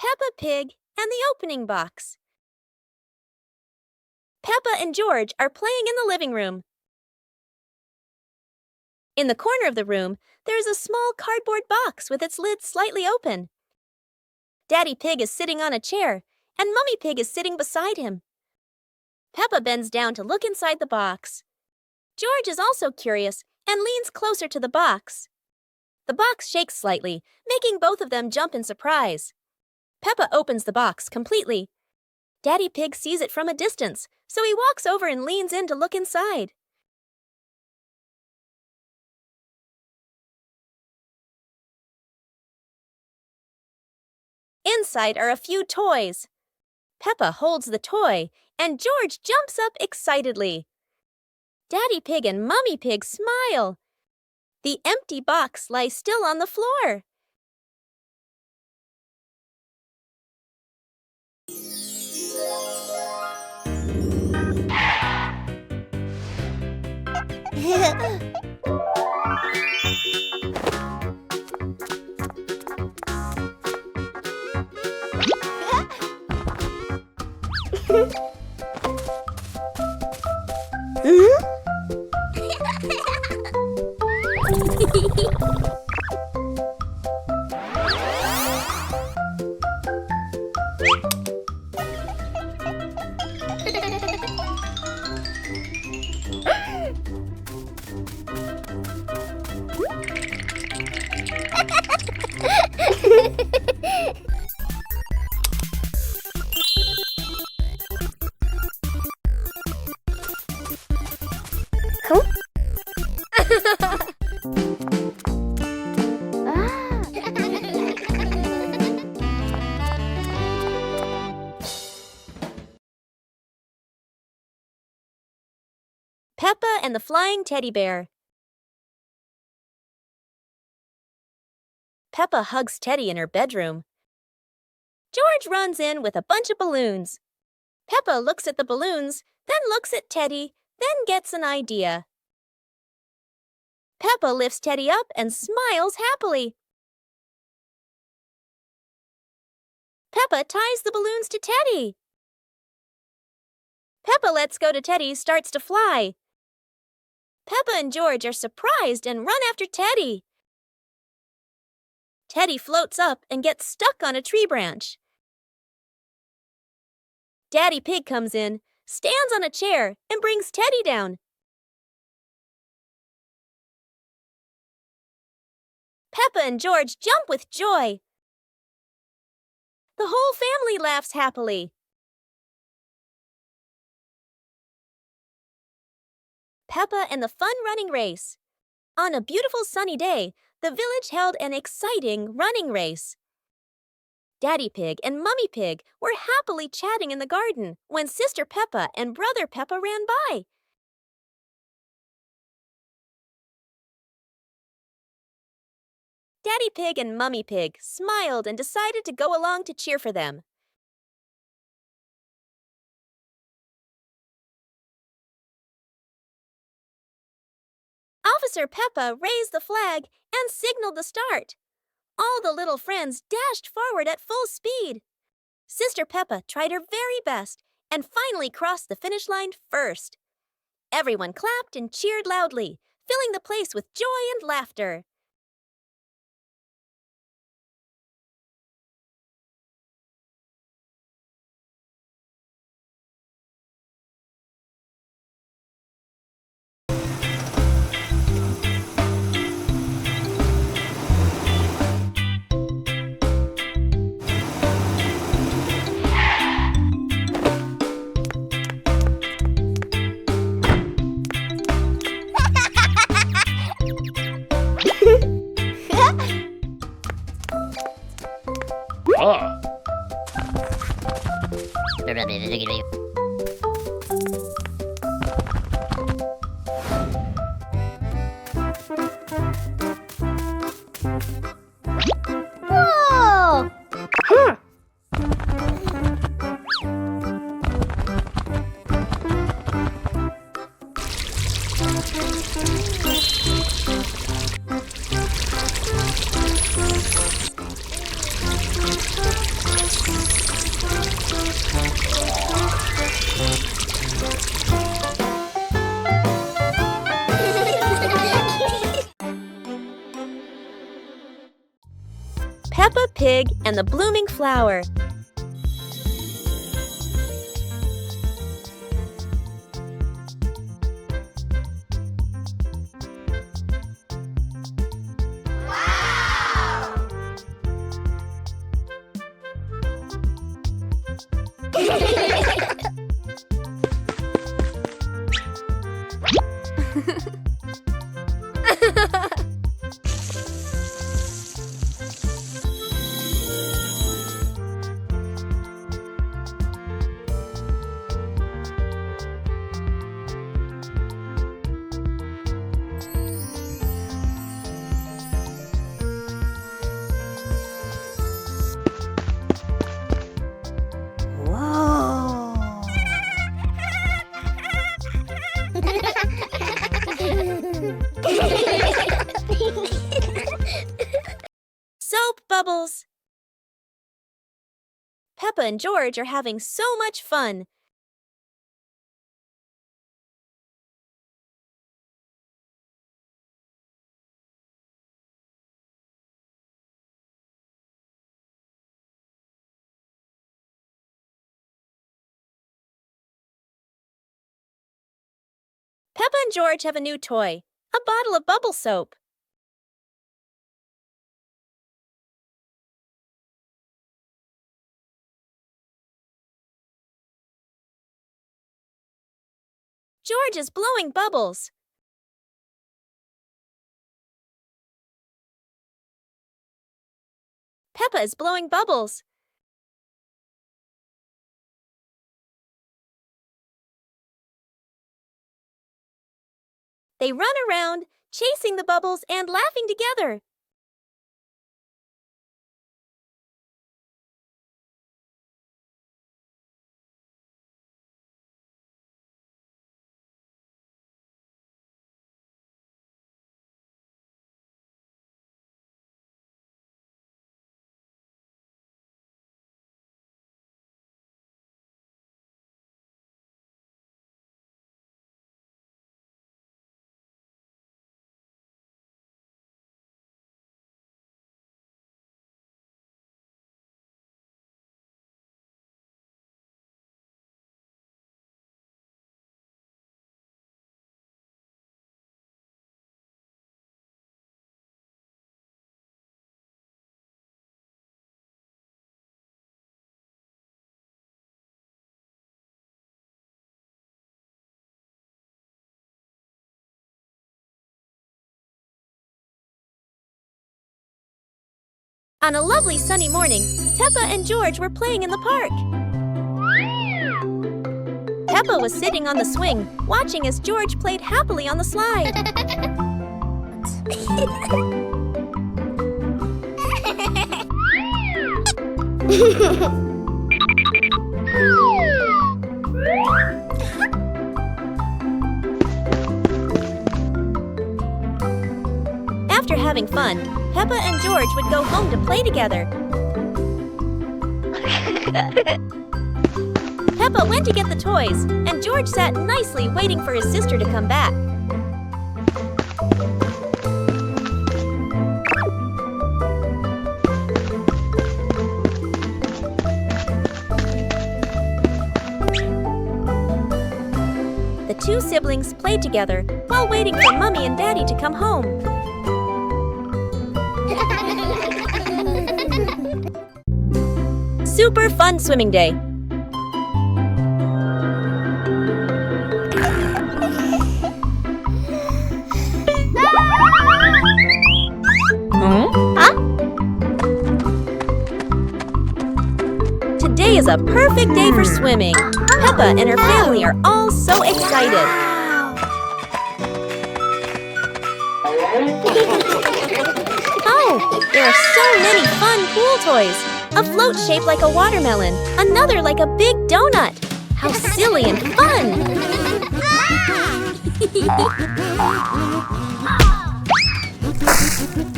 Peppa Pig and the opening box. Peppa and George are playing in the living room. In the corner of the room, there is a small cardboard box with its lid slightly open. Daddy Pig is sitting on a chair, and Mummy Pig is sitting beside him. Peppa bends down to look inside the box. George is also curious and leans closer to the box. The box shakes slightly, making both of them jump in surprise. Peppa opens the box completely. Daddy Pig sees it from a distance, so he walks over and leans in to look inside. Inside are a few toys. Peppa holds the toy, and George jumps up excitedly. Daddy Pig and Mummy Pig smile. The empty box lies still on the floor. Peppa and the Flying Teddy Bear. Peppa hugs Teddy in her bedroom. George runs in with a bunch of balloons. Peppa looks at the balloons, then looks at Teddy, then gets an idea. Peppa lifts Teddy up and smiles happily. Peppa ties the balloons to Teddy. Peppa lets go to Teddy, starts to fly. Peppa and George are surprised and run after Teddy. Teddy floats up and gets stuck on a tree branch. Daddy Pig comes in, stands on a chair, and brings Teddy down. Peppa and George jump with joy. The whole family laughs happily. Peppa and the Fun Running Race. On a beautiful sunny day, the village held an exciting running race. Daddy Pig and Mummy Pig were happily chatting in the garden when Sister Peppa and Brother Peppa ran by. Daddy Pig and Mummy Pig smiled and decided to go along to cheer for them. Officer Peppa raised the flag and signaled the start. All the little friends dashed forward at full speed. Sister Peppa tried her very best and finally crossed the finish line first. Everyone clapped and cheered loudly, filling the place with joy and laughter. Whoa! Pig and the Blooming Flower. Soap bubbles! Peppa and George are having so much fun. Peppa and George have a new toy, a bottle of bubble soap. George is blowing bubbles. Peppa is blowing bubbles. They run around, chasing the bubbles and laughing together. On a lovely sunny morning, Peppa and George were playing in the park. Peppa was sitting on the swing, watching as George played happily on the slide. After having fun, Peppa and George would go home to play together. Peppa went to get the toys, and George sat nicely waiting for his sister to come back. The two siblings played together while waiting for Mommy and Daddy to come home. Super fun swimming day. Today is a perfect day for swimming. Peppa and her family are all so excited. Oh, there are so many fun pool toys. A float shaped like a watermelon, another like a big donut. How silly and fun!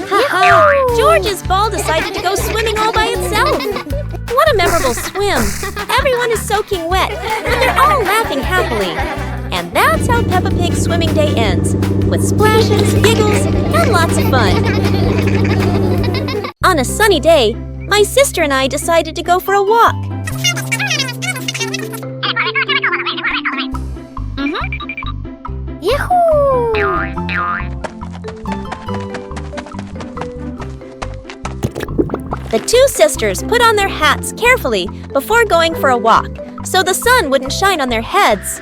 Ha-ha! George's ball decided to go swimming all by itself. What a memorable swim! Everyone is soaking wet, but they're all laughing happily. And that's how Peppa Pig's swimming day ends, with splashes, giggles, and lots of fun. On a sunny day, my sister and I decided to go for a walk. Yahoo! The two sisters put on their hats carefully before going for a walk, so the sun wouldn't shine on their heads.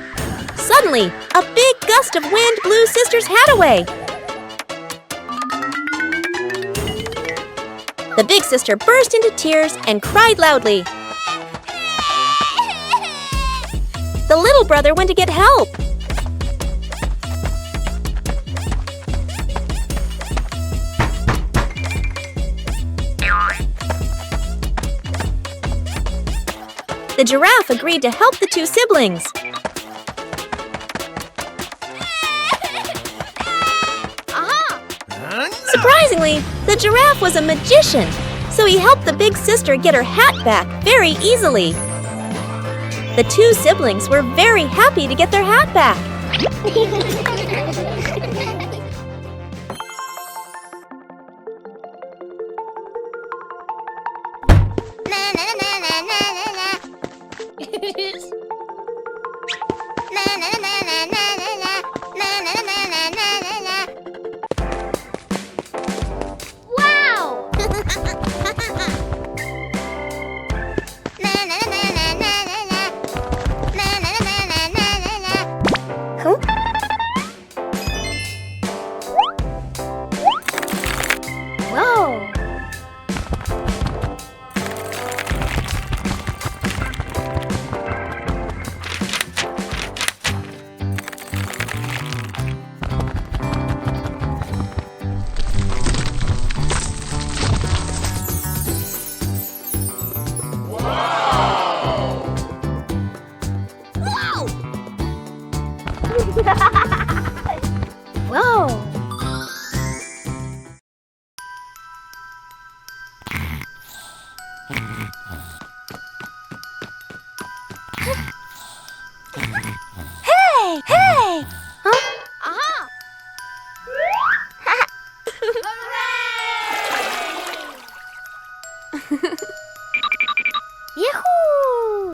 Suddenly, a big gust of wind blew Sister's hat away. The big sister burst into tears and cried loudly. The little brother went to get help. The giraffe agreed to help the two siblings. Surprisingly, the giraffe was a magician, so he helped the big sister get her hat back very easily. The two siblings were very happy to get their hat back. Wow! Huh? Whoa! Whoa! Hey! Hey! Huh? Aha! Yahoo!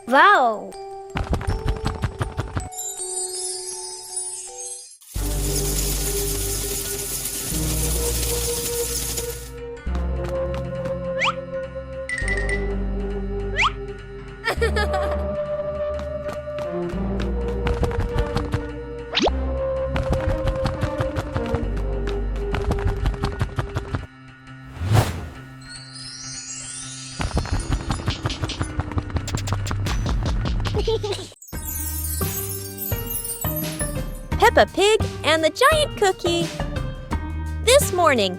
Wow! Peppa Pig and the Giant Cookie. This morning.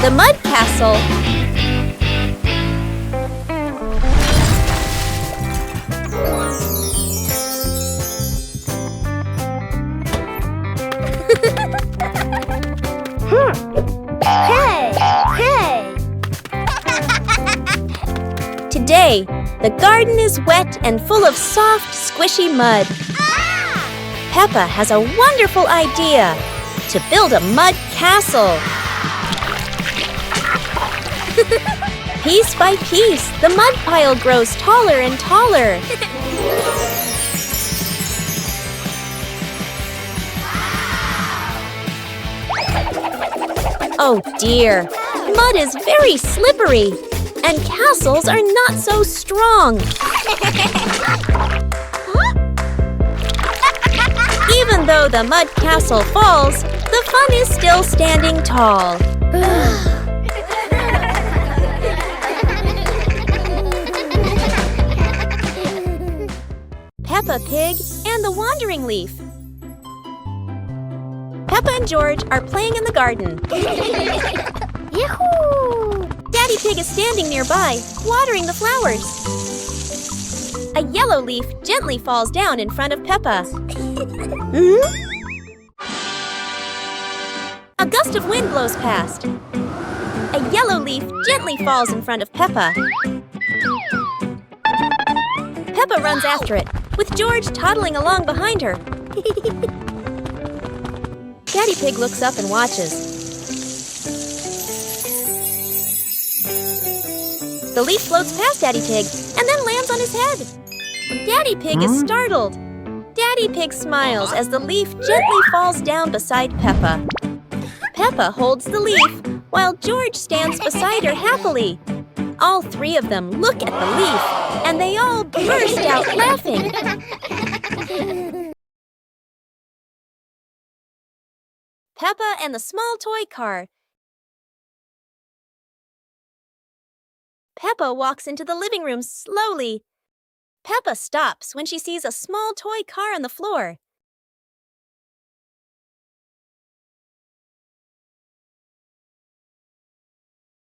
The Mud Castle. Hey! Hey! Today, the garden is wet and full of soft, squishy mud. Peppa has a wonderful idea to build a mud castle. Piece by piece, the mud pile grows taller and taller. Oh dear, Mud is very slippery, and castles are not so strong. Even though the mud castle falls, the fun is still standing tall. Peppa Pig and the Wandering Leaf. Peppa and George are playing in the garden. Yahoo! Daddy Pig is standing nearby, watering the flowers. A yellow leaf gently falls down in front of Peppa. A gust of wind blows past. A yellow leaf gently falls in front of Peppa. Peppa runs after it, with George toddling along behind her. Daddy Pig looks up and watches. The leaf floats past Daddy Pig and then lands on his head. Daddy Pig is startled. Daddy Pig smiles as the leaf gently falls down beside Peppa. Peppa holds the leaf while George stands beside her happily. All three of them look at the leaf and they all burst out laughing. Peppa and the small toy car. Peppa walks into the living room slowly. Peppa stops when she sees a small toy car on the floor.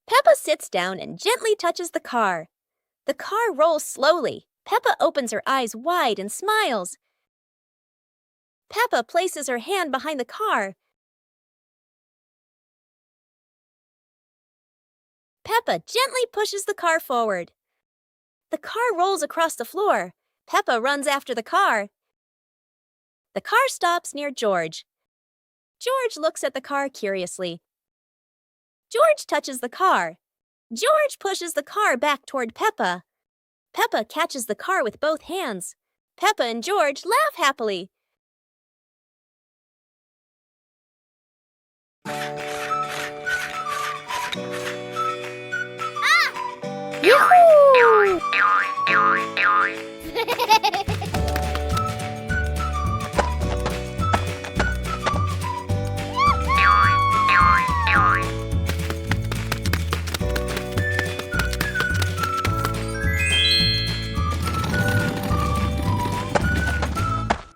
Peppa sits down and gently touches the car. The car rolls slowly. Peppa opens her eyes wide and smiles. Peppa places her hand behind the car. Peppa gently pushes the car forward. The car rolls across the floor. Peppa runs after the car. The car stops near George. George looks at the car curiously. George touches the car. George pushes the car back toward Peppa. Peppa catches the car with both hands. Peppa and George laugh happily. Yahoo!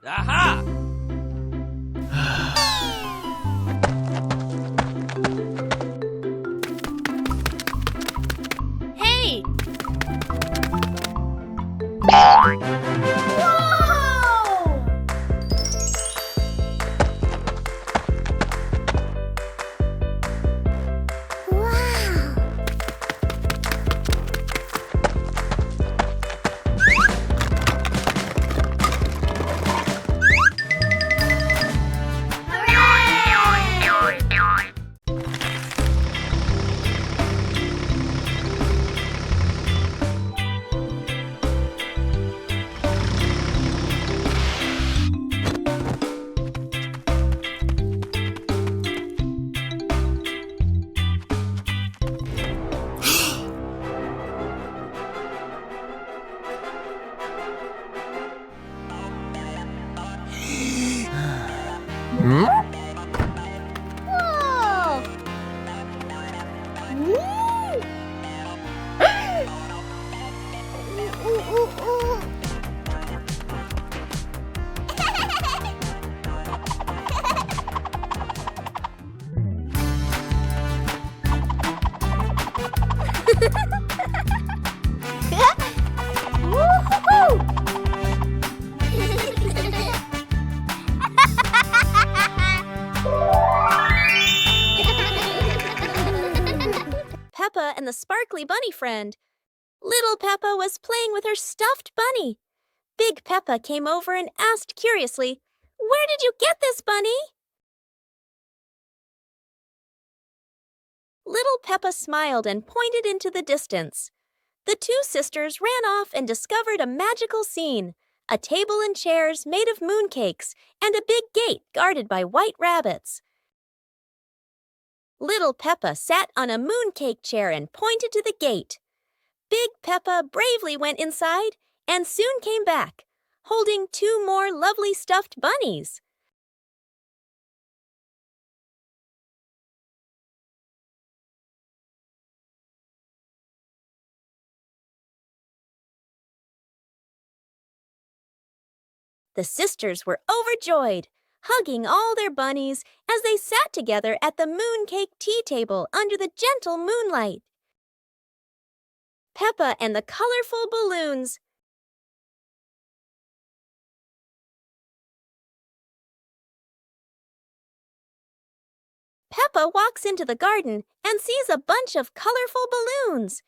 Aha! Hey! Whoa! Peppa and the sparkly bunny friend. Little Peppa was playing with her stuffed bunny. Big Peppa came over and asked curiously, "Where did you get this bunny?" Little Peppa smiled and pointed into the distance. The two sisters ran off and discovered a magical scene, a table and chairs made of mooncakes, and a big gate guarded by white rabbits. Little Peppa sat on a mooncake chair and pointed to the gate. Big Peppa bravely went inside and soon came back, holding 2 more lovely stuffed bunnies. The sisters were overjoyed, hugging all their bunnies as they sat together at the mooncake tea table under the gentle moonlight. Peppa and the colorful balloons. Peppa walks into the garden and sees a bunch of colorful balloons.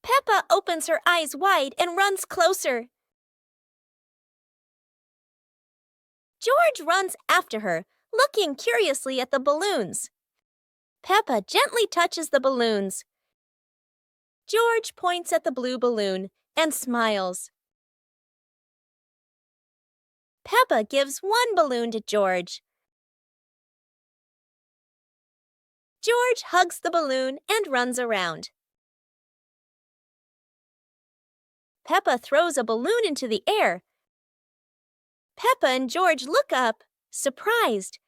Peppa opens her eyes wide and runs closer. George runs after her, looking curiously at the balloons. Peppa gently touches the balloons. George points at the blue balloon and smiles. Peppa gives 1 balloon to George. George hugs the balloon and runs around. Peppa throws a balloon into the air. Peppa and George look up, surprised.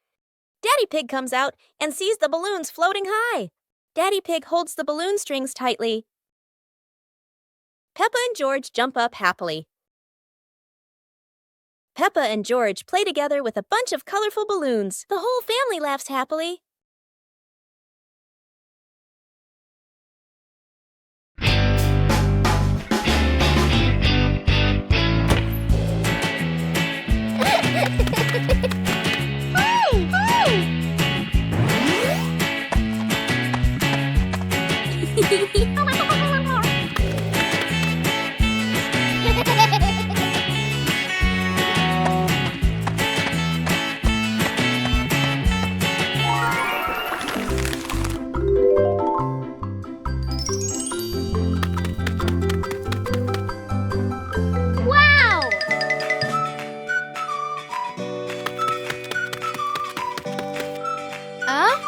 Daddy Pig comes out and sees the balloons floating high. Daddy Pig holds the balloon strings tightly. Peppa and George jump up happily. Peppa and George play together with a bunch of colorful balloons. The whole family laughs happily. Wow! Huh?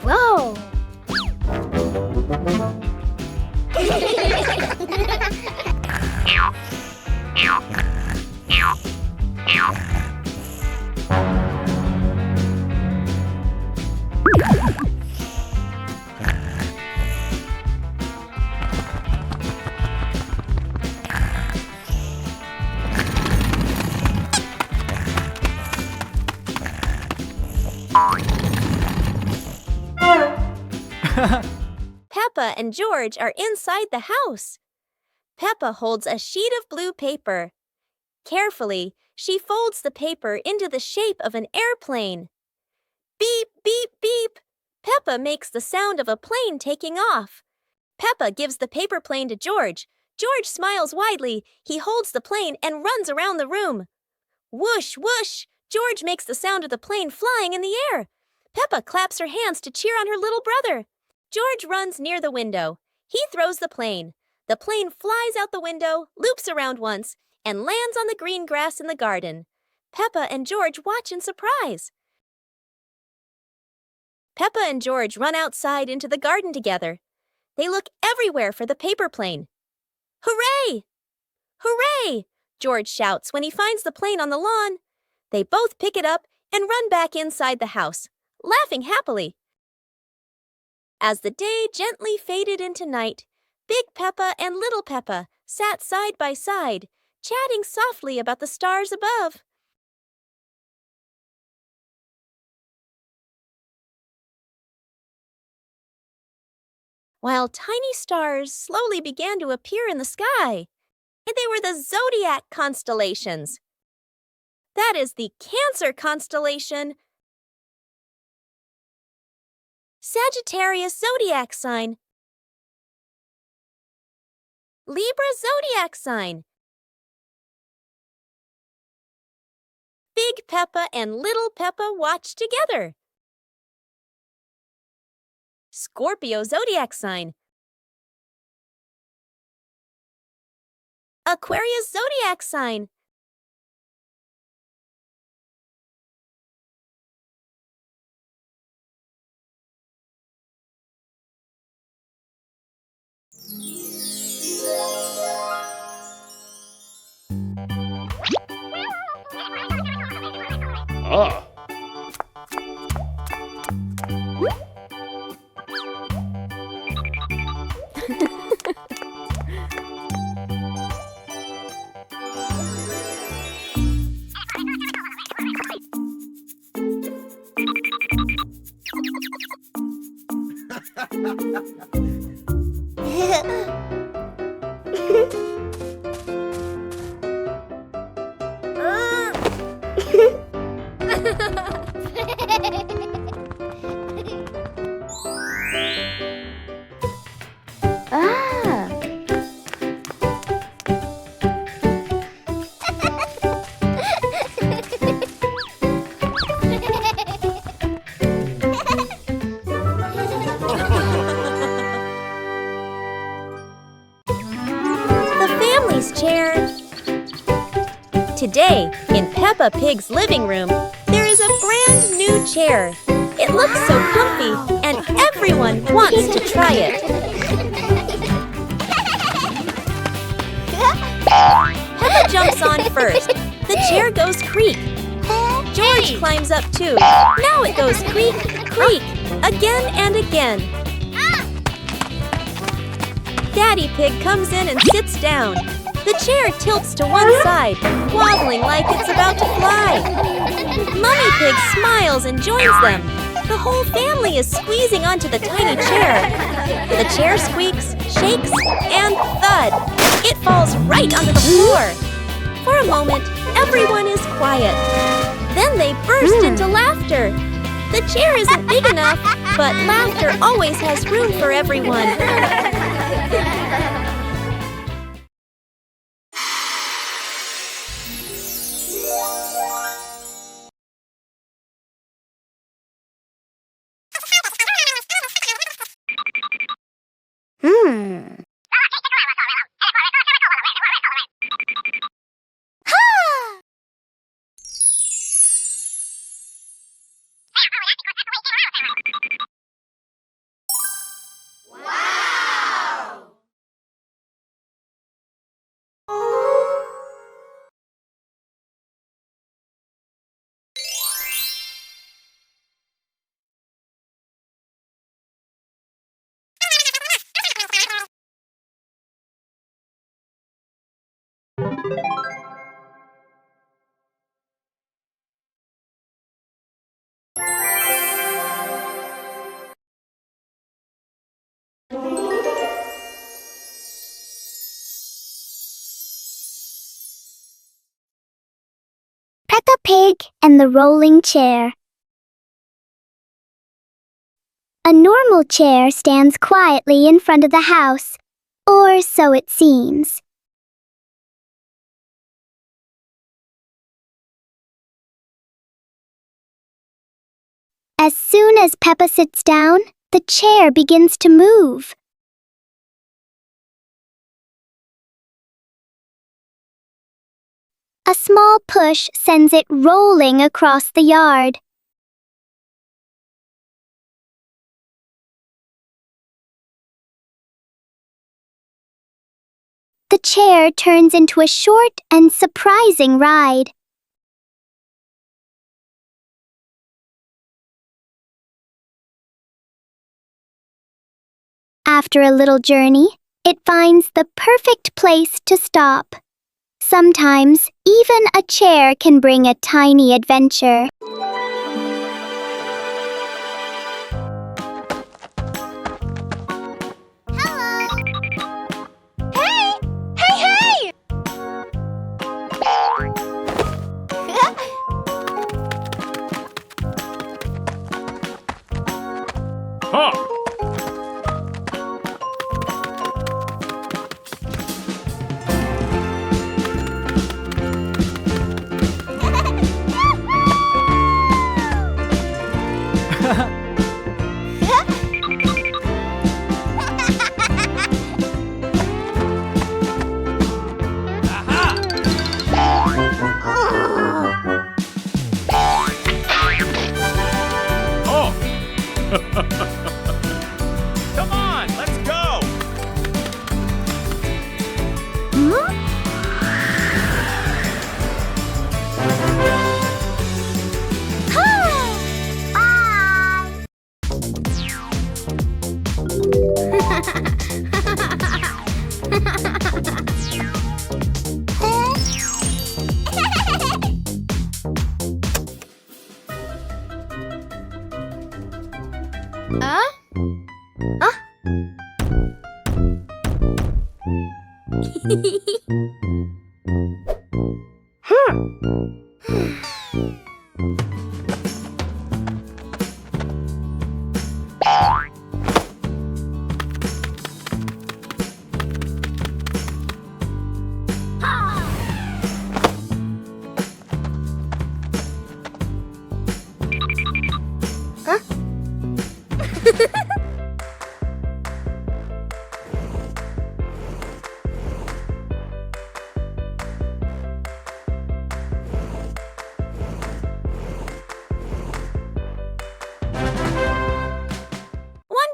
Whoa! Peppa and George are inside the house. Peppa holds a sheet of blue paper. Carefully, she folds the paper into the shape of an airplane. Beep, beep, beep. Peppa makes the sound of a plane taking off. Peppa gives the paper plane to George. George smiles widely. He holds the plane and runs around the room. Whoosh, whoosh. George makes the sound of the plane flying in the air. Peppa claps her hands to cheer on her little brother. George runs near the window. He throws the plane. The plane flies out the window, loops around once, and lands on the green grass in the garden. Peppa and George watch in surprise. Peppa and George run outside into the garden together. They look everywhere for the paper plane. Hooray! Hooray! George shouts when he finds the plane on the lawn. They both pick it up and run back inside the house, laughing happily. As the day gently faded into night, Big Peppa and Little Peppa sat side by side, chatting softly about the stars above. while tiny stars slowly began to appear in the sky. And they were the zodiac constellations. That is the Cancer constellation, Sagittarius zodiac sign, Libra zodiac sign, Big Peppa and Little Peppa watch together, Scorpio zodiac sign, Aquarius zodiac sign, Ah. chair. Today, in Peppa Pig's living room, there is a brand new chair. It looks so comfy, and everyone wants to try it. Peppa jumps on first. The chair goes creak. George climbs up too. Now it goes creak, creak, again and again. Daddy Pig comes in and sits down. The chair tilts to one side, wobbling like it's about to fly. Mummy Pig smiles and joins them. The whole family is squeezing onto the tiny chair. The chair squeaks, shakes, and thud. It falls right onto the floor. For a moment, everyone is quiet. Then they burst into laughter. The chair isn't big enough, but laughter always has room for everyone. Peppa Pig and the rolling chair. A normal chair stands quietly in front of the house, or so it seems. As soon as Peppa sits down, the chair begins to move. A small push sends it rolling across the yard. The chair turns into a short and surprising ride. After a little journey, it finds the perfect place to stop. Sometimes, even a chair can bring a tiny adventure.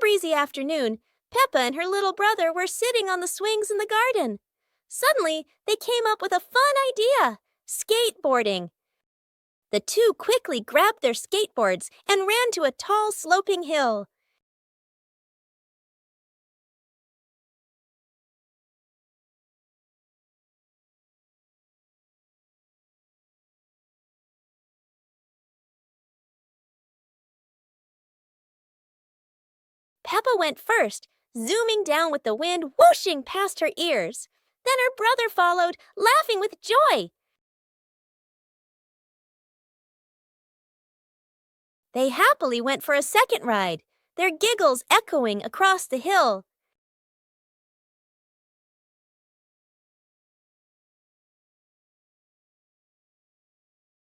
Breezy afternoon, Peppa and her little brother were sitting on the swings in the garden. Suddenly, they came up with a fun idea: skateboarding. The two quickly grabbed their skateboards and ran to a tall, sloping hill. Peppa went first, zooming down with the wind whooshing past her ears. Then her brother followed, laughing with joy. They happily went for a second ride, their giggles echoing across the hill.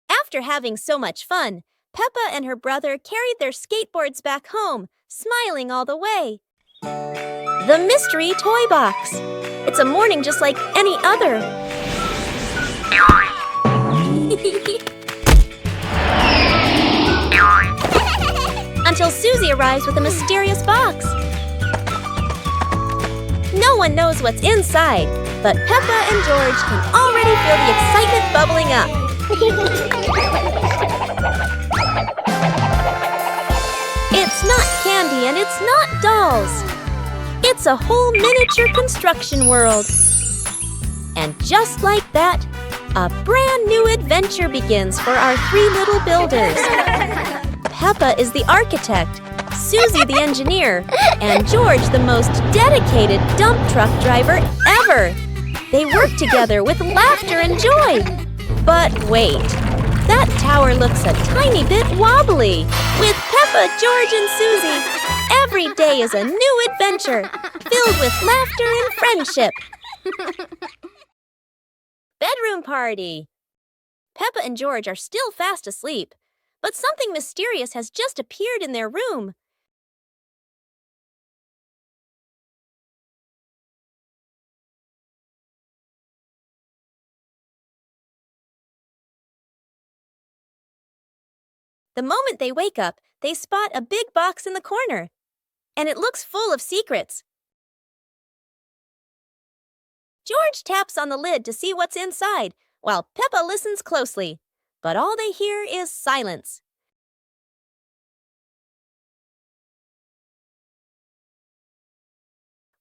After having so much fun, Peppa and her brother carried their skateboards back home, smiling all the way. The mystery toy box. It's a morning just like any other. Until Susie arrives with a mysterious box. No one knows what's inside, but Peppa and George can already feel the excitement bubbling up. It's not candy and it's not dolls. It's a whole miniature construction world. And just like that, a brand new adventure begins for our three little builders. Peppa is the architect, Susie the engineer, and George the most dedicated dump truck driver ever. They work together with laughter and joy. But wait, that tower looks a tiny bit wobbly. With Peppa, George, and Susie, every day is a new adventure, filled with laughter and friendship. Bedroom party. Peppa and George are still fast asleep, but something mysterious has just appeared in their room. The moment they wake up, they spot a big box in the corner, and it looks full of secrets. George taps on the lid to see what's inside, while Peppa listens closely, but all they hear is silence.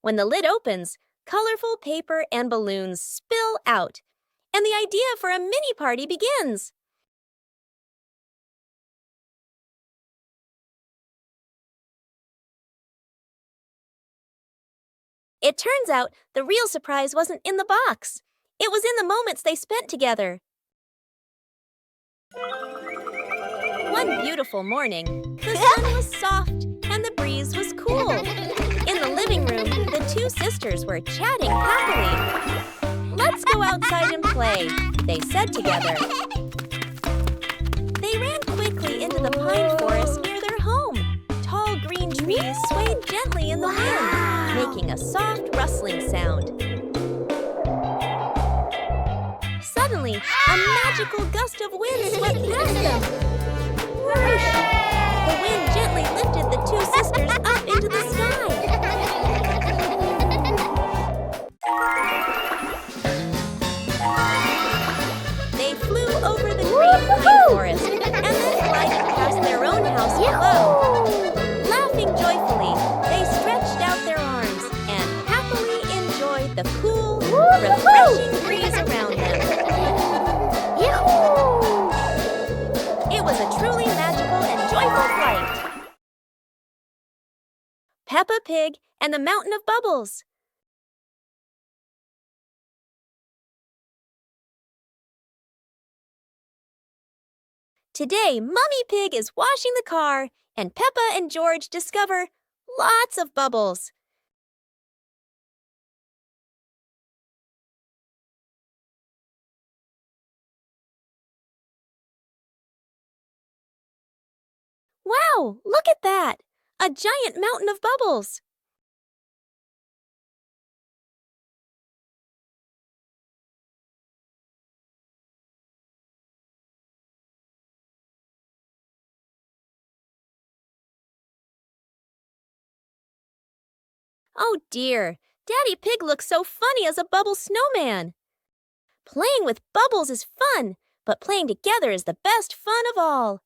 When the lid opens, colorful paper and balloons spill out, and the idea for a mini party begins. It turns out the real surprise wasn't in the box. It was in the moments they spent together. One beautiful morning, the sun was soft and the breeze was cool. In the living room, the two sisters were chatting happily. "Let's go outside and play," they said together. They ran quickly into the pine forest near their home. Tall green trees swayed gently in the wind, making a soft rustling sound. Suddenly, a magical gust of wind swept past them. Whoosh! The wind gently lifted the two sisters up into the sky. They flew over the green pine forest and then glided past their own house below. Laughing joyfully, they stretched out a refreshing breeze around them. Yahoo! It was a truly magical and joyful flight. Peppa Pig and the Mountain of Bubbles. Today, Mummy Pig is washing the car, and Peppa and George discover lots of bubbles. Wow, look at that! A giant mountain of bubbles. Oh dear, Daddy Pig looks so funny as a bubble snowman. Playing with bubbles is fun, but playing together is the best fun of all.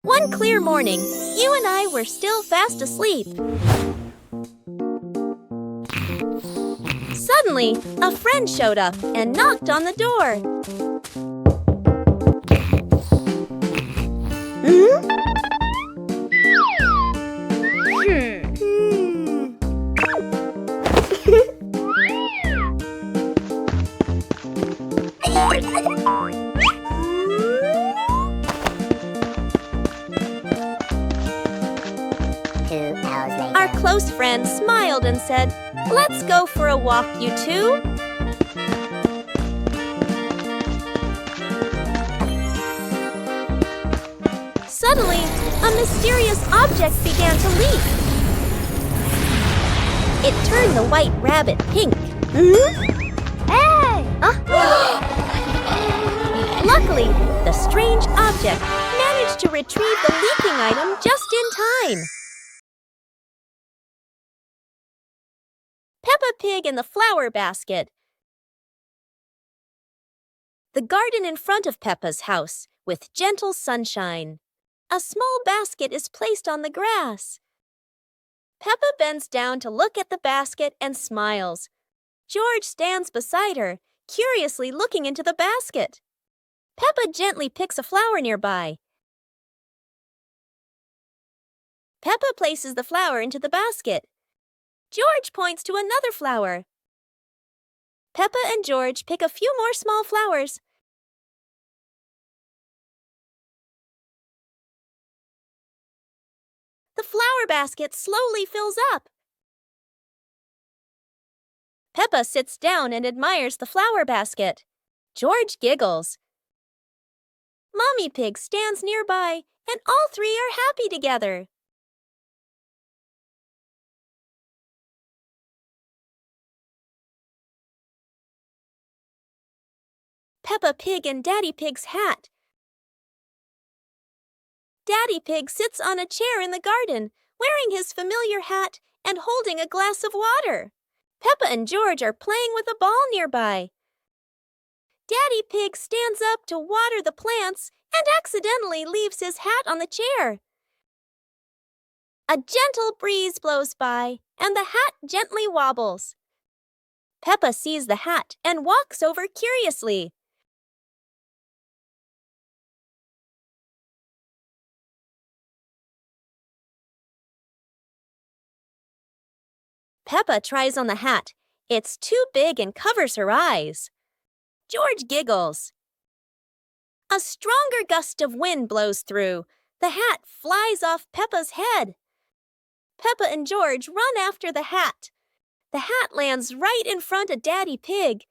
One clear morning, you and I were still fast asleep. Suddenly, a friend showed up and knocked on the door. Our close friend smiled and said, "Let's go for a walk, you two." Suddenly, a mysterious object began to leak. It turned the white rabbit pink. Hey! Luckily, the strange object managed to retrieve the leaking item just in time. Peppa Pig in the flower basket. The garden in front of Peppa's house, with gentle sunshine. A small basket is placed on the grass. Peppa bends down to look at the basket and smiles. George stands beside her, curiously looking into the basket. Peppa gently picks a flower nearby. Peppa places the flower into the basket. George points to another flower. Peppa and George pick a few more small flowers. The flower basket slowly fills up. Peppa sits down and admires the flower basket. George giggles. Mommy Pig stands nearby, and all three are happy together. Peppa Pig and Daddy Pig's hat. Daddy Pig sits on a chair in the garden, wearing his familiar hat and holding a glass of water. Peppa and George are playing with a ball nearby. Daddy Pig stands up to water the plants and accidentally leaves his hat on the chair. A gentle breeze blows by, and the hat gently wobbles. Peppa sees the hat and walks over curiously. Peppa tries on the hat. It's too big and covers her eyes. George giggles. A stronger gust of wind blows through. The hat flies off Peppa's head. Peppa and George run after the hat. The hat lands right in front of Daddy Pig.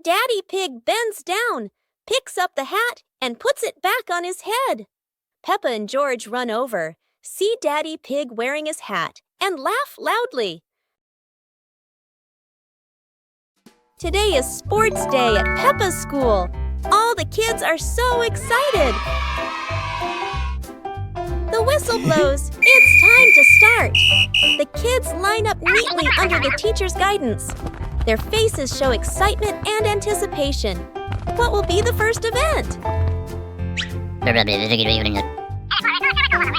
Daddy Pig bends down, picks up the hat, and puts it back on his head. Peppa and George run over, see Daddy Pig wearing his hat, and laugh loudly. Today is sports day at Peppa's school. All the kids are so excited. The whistle blows. It's time to start. The kids line up neatly under the teacher's guidance. Their faces show excitement and anticipation. What will be the first event?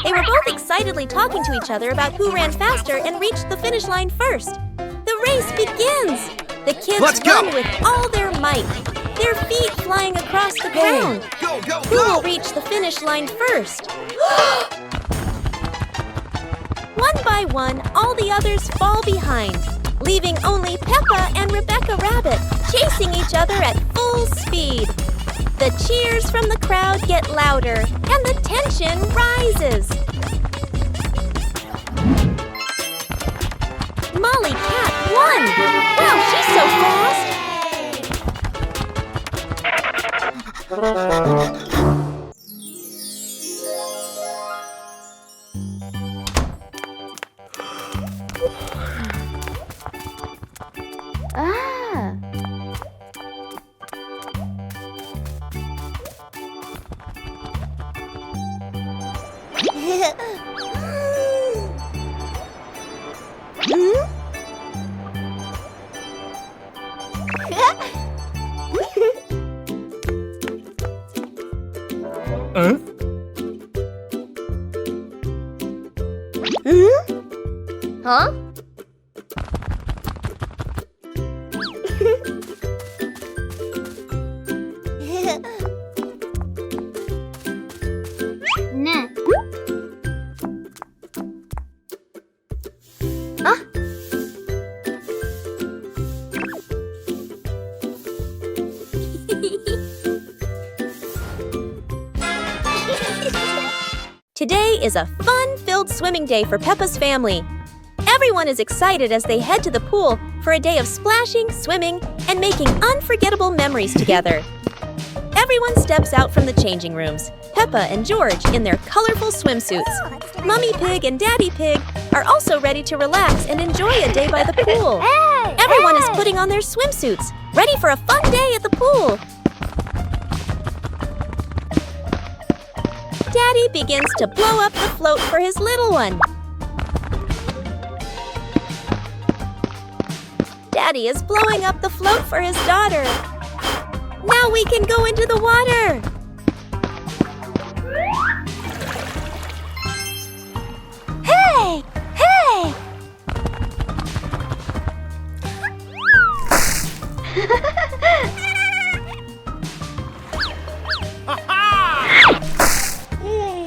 They were both excitedly talking to each other about who ran faster and reached the finish line first. The race begins. The kids run with all their might, their feet flying across the ground. Who will reach the finish line first? One by one, all the others fall behind, leaving only Peppa and Rebecca Rabbit chasing each other at full speed. The cheers from the crowd get louder, and the tension rises. Molly Cat won! Wow, she's so fast! Huh? Today is a fun-filled swimming day for Peppa's family. Everyone is excited as they head to the pool for a day of splashing, swimming, and making unforgettable memories together. Everyone steps out from the changing rooms. Peppa and George in their colorful swimsuits. Mummy Pig and Daddy Pig are also ready to relax and enjoy a day by the pool. Everyone is putting on their swimsuits, ready for a fun day at the pool. Daddy begins to blow up the float for his little one. Daddy is blowing up the float for his daughter. Now we can go into the water. Hey! Hey!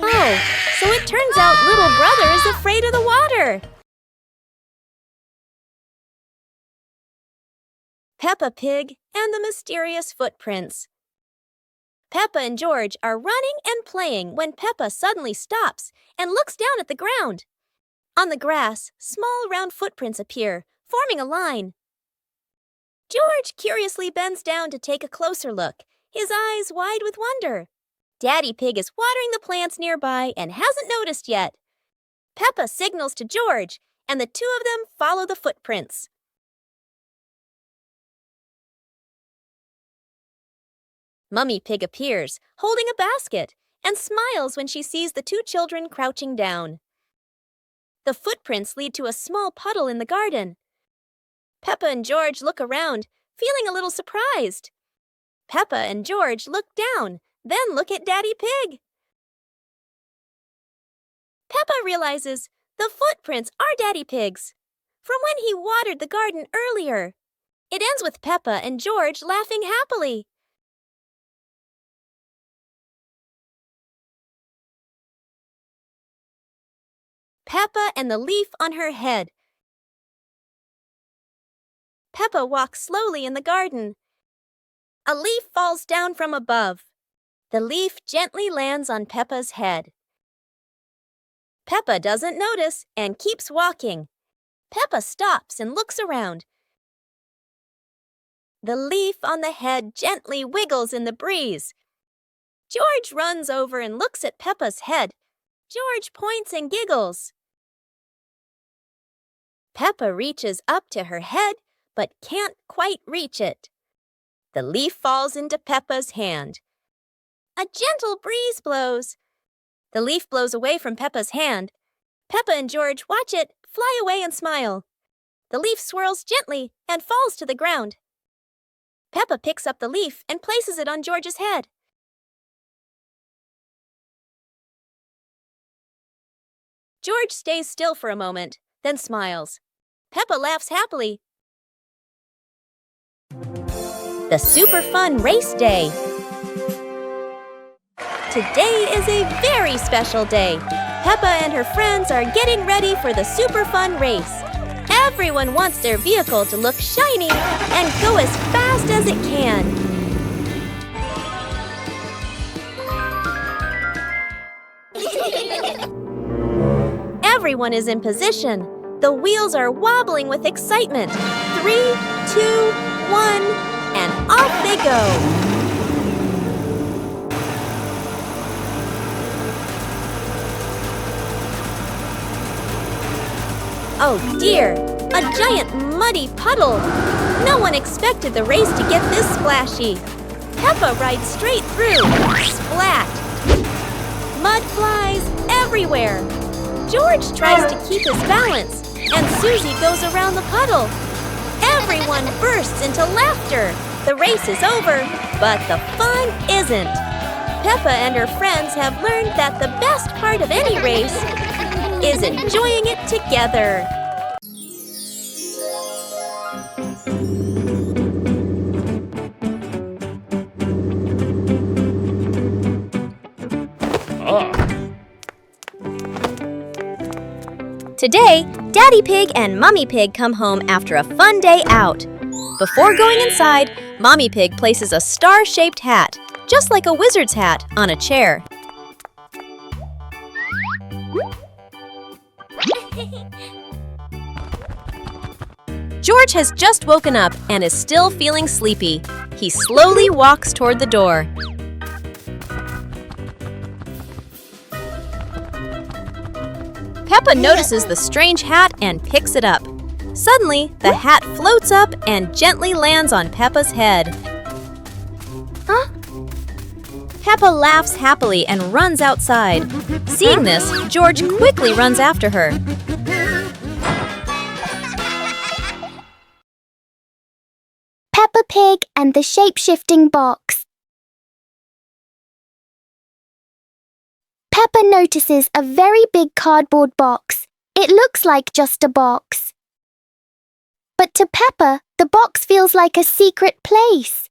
Oh, so it turns out little brother is afraid of the water. Peppa Pig and the Mysterious Footprints. Peppa and George are running and playing when Peppa suddenly stops and looks down at the ground. On the grass, small round footprints appear, forming a line. George curiously bends down to take a closer look, his eyes wide with wonder. Daddy Pig is watering the plants nearby and hasn't noticed yet. Peppa signals to George, and the two of them follow the footprints. Mummy Pig appears, holding a basket, and smiles when she sees the two children crouching down. The footprints lead to a small puddle in the garden. Peppa and George look around, feeling a little surprised. Peppa and George look down, then look at Daddy Pig. Peppa realizes the footprints are Daddy Pig's, from when he watered the garden earlier. It ends with Peppa and George laughing happily. Peppa and the leaf on her head. Peppa walks slowly in the garden. A leaf falls down from above. The leaf gently lands on Peppa's head. Peppa doesn't notice and keeps walking. Peppa stops and looks around. The leaf on the head gently wiggles in the breeze. George runs over and looks at Peppa's head. George points and giggles. Peppa reaches up to her head, but can't quite reach it. The leaf falls into Peppa's hand. A gentle breeze blows. The leaf blows away from Peppa's hand. Peppa and George watch it fly away and smile. The leaf swirls gently and falls to the ground. Peppa picks up the leaf and places it on George's head. George stays still for a moment, then smiles. Peppa laughs happily. The super fun race day. Today is a very special day. Peppa and her friends are getting ready for the super fun race. Everyone wants their vehicle to look shiny and go as fast as it can. Everyone is in position. The wheels are wobbling with excitement. 3, 2, 1, and off they go. Oh dear, a giant muddy puddle. No one expected the race to get this splashy. Peppa rides straight through. Splat! Mud flies everywhere. George tries to keep his balance, and Susie goes around the puddle. Everyone bursts into laughter. The race is over, but the fun isn't. Peppa and her friends have learned that the best part of any race is enjoying it together. Today, Daddy Pig and Mummy Pig come home after a fun day out. Before going inside, Mommy Pig places a star-shaped hat, just like a wizard's hat, on a chair. George has just woken up and is still feeling sleepy. He slowly walks toward the door. Peppa notices the strange hat and picks it up. Suddenly, the hat floats up and gently lands on Peppa's head. Huh? Peppa laughs happily and runs outside. Seeing this, George quickly runs after her. Peppa Pig and the shape-shifting box. Peppa notices a very big cardboard box. It looks like just a box. But to Peppa, the box feels like a secret place.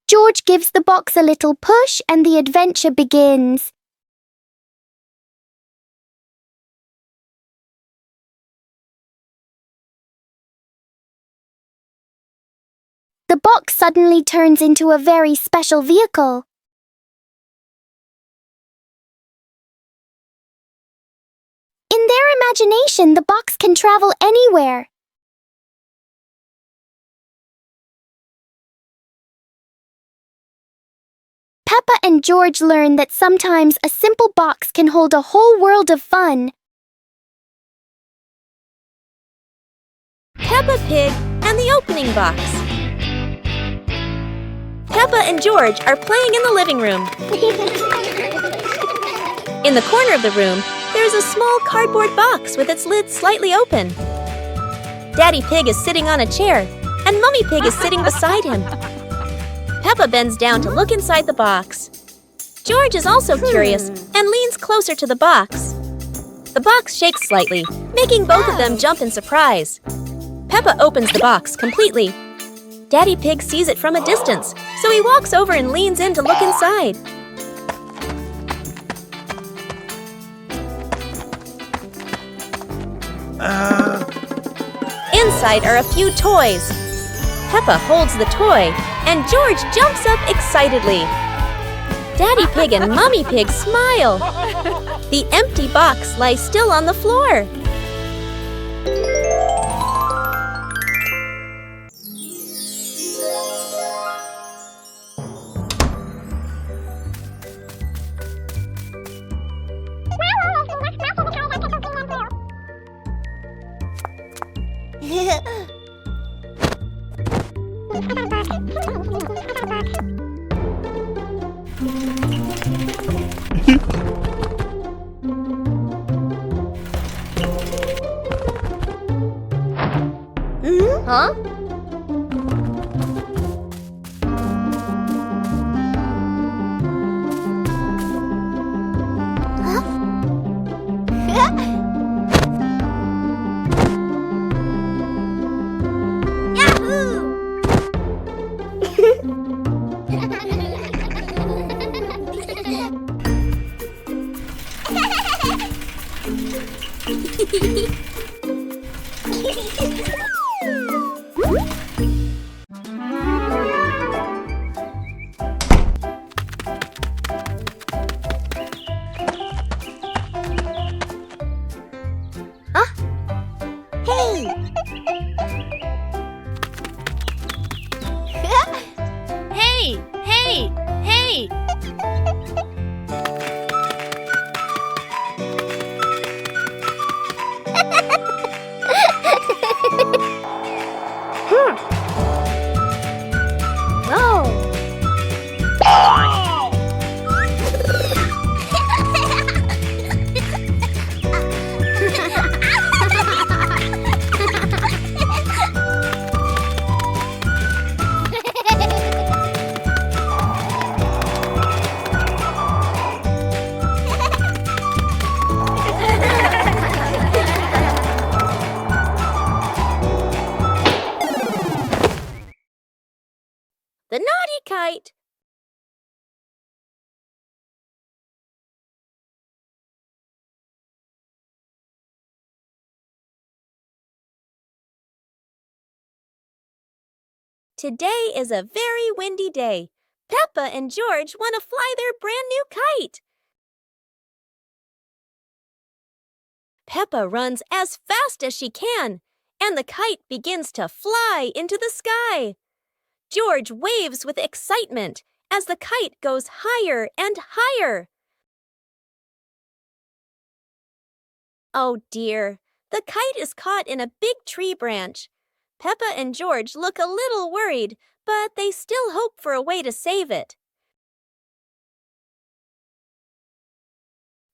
George gives the box a little push and the adventure begins. The box suddenly turns into a very special vehicle. In their imagination, the box can travel anywhere. Peppa and George learn that sometimes a simple box can hold a whole world of fun. Peppa Pig and the opening box. Peppa and George are playing in the living room. In the corner of the room, there's a small cardboard box with its lid slightly open. Daddy Pig is sitting on a chair, and Mummy Pig is sitting beside him. Peppa bends down to look inside the box. George is also curious and leans closer to the box. The box shakes slightly, making both of them jump in surprise. Peppa opens the box completely. Daddy Pig sees it from a distance, so he walks over and leans in to look inside. Inside are a few toys. Peppa holds the toy, and George jumps up excitedly. Daddy Pig and Mummy Pig smile. The empty box lies still on the floor. Huh? Hey! The naughty kite! Today is a very windy day. Peppa and George want to fly their brand new kite. Peppa runs as fast as she can, and the kite begins to fly into the sky. George waves with excitement as the kite goes higher and higher. Oh dear, the kite is caught in a big tree branch. Peppa and George look a little worried, but they still hope for a way to save it.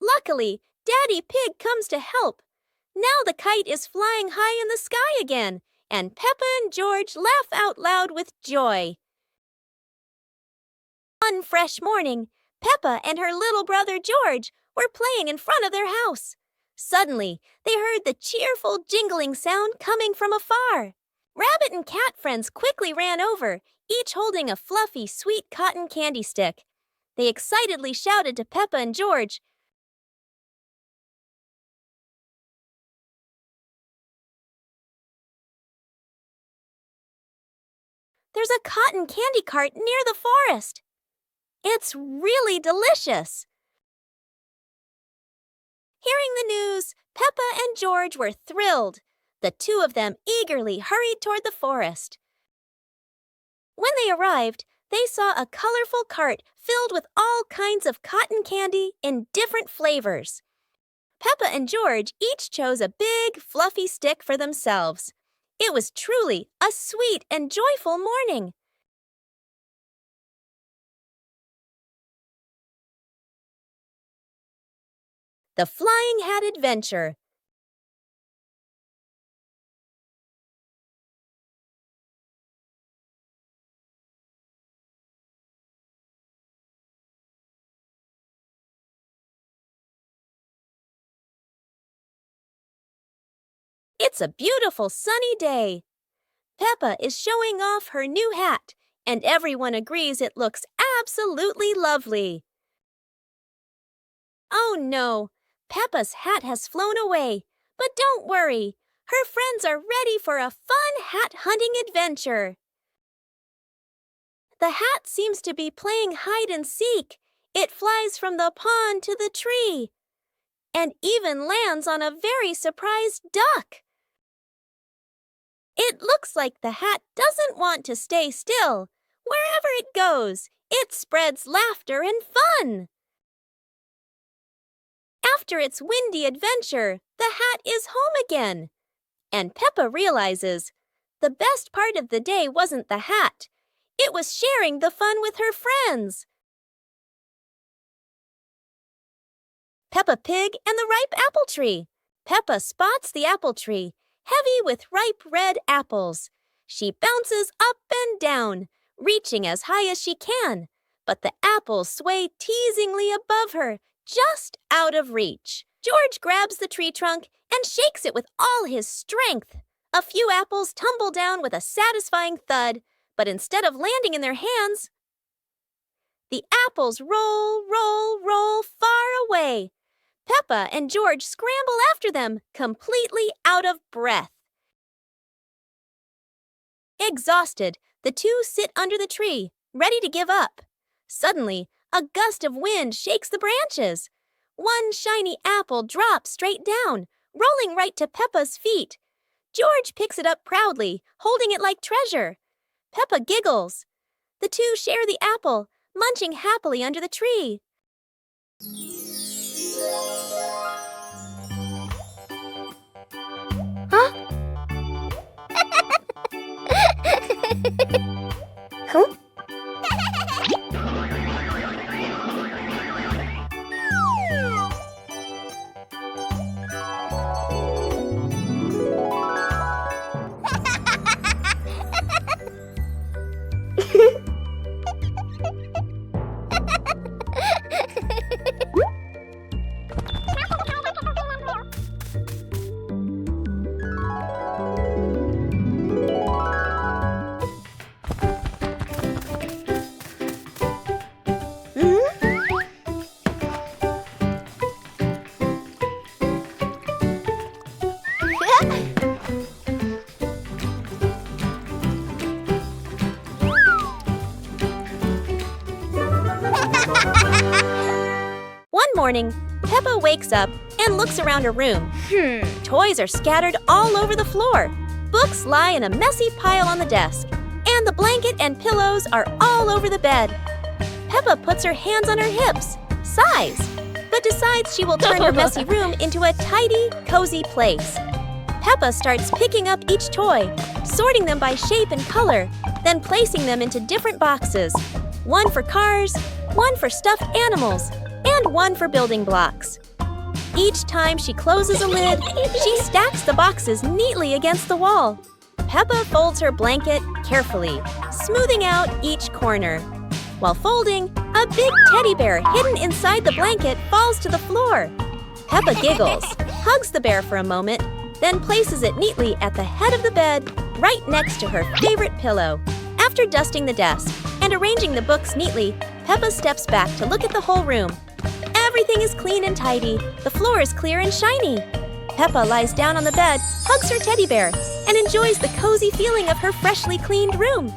Luckily, Daddy Pig comes to help. Now the kite is flying high in the sky again, and Peppa and George laugh out loud with joy. One fresh morning, Peppa and her little brother George were playing in front of their house. Suddenly, they heard the cheerful jingling sound coming from afar. Rabbit and cat friends quickly ran over, each holding a fluffy, sweet cotton candy stick. They excitedly shouted to Peppa and George, "There's a cotton candy cart near the forest. It's really delicious." Hearing the news, Peppa and George were thrilled. The two of them eagerly hurried toward the forest. When they arrived, they saw a colorful cart filled with all kinds of cotton candy in different flavors. Peppa and George each chose a big, fluffy stick for themselves. It was truly a sweet and joyful morning. The Flying Hat Adventure. It's a beautiful sunny day. Peppa is showing off her new hat, and everyone agrees it looks absolutely lovely. Oh no, Peppa's hat has flown away, but don't worry, her friends are ready for a fun hat hunting adventure. The hat seems to be playing hide and seek. It flies from the pond to the tree, and even lands on a very surprised duck. It looks like the hat doesn't want to stay still. Wherever it goes, it spreads laughter and fun. After its windy adventure, the hat is home again. And Peppa realizes the best part of the day wasn't the hat. It was sharing the fun with her friends. Peppa Pig and the Ripe Apple Tree. Peppa spots the apple tree, heavy with ripe red apples. She bounces up and down, reaching as high as she can, but the apples sway teasingly above her, just out of reach. George grabs the tree trunk and shakes it with all his strength. A few apples tumble down with a satisfying thud, but instead of landing in their hands, the apples roll, roll, roll far away. Peppa and George scramble after them, completely out of breath. Exhausted, the two sit under the tree, ready to give up. Suddenly, a gust of wind shakes the branches. One shiny apple drops straight down, rolling right to Peppa's feet. George picks it up proudly, holding it like treasure. Peppa giggles. The two share the apple, munching happily under the tree. Huh? Huh? One morning, Peppa wakes up and looks around her room. Toys are scattered all over the floor. Books lie in a messy pile on the desk, and the blanket and pillows are all over the bed. Peppa puts her hands on her hips, sighs, but but decides she will turn her messy room into a tidy, cozy place. Peppa starts picking up each toy, sorting them by shape and color, then placing them into different boxes. One for cars, one for stuffed animals, and one for building blocks. Each time she closes a lid, she stacks the boxes neatly against the wall. Peppa folds her blanket carefully, smoothing out each corner. While folding, a big teddy bear hidden inside the blanket falls to the floor. Peppa giggles, hugs the bear for a moment, then places it neatly at the head of the bed, right next to her favorite pillow. After dusting the desk and arranging the books neatly, Peppa steps back to look at the whole room. Everything is clean and tidy. The floor is clear and shiny. Peppa lies down on the bed, hugs her teddy bear, and enjoys the cozy feeling of her freshly cleaned room.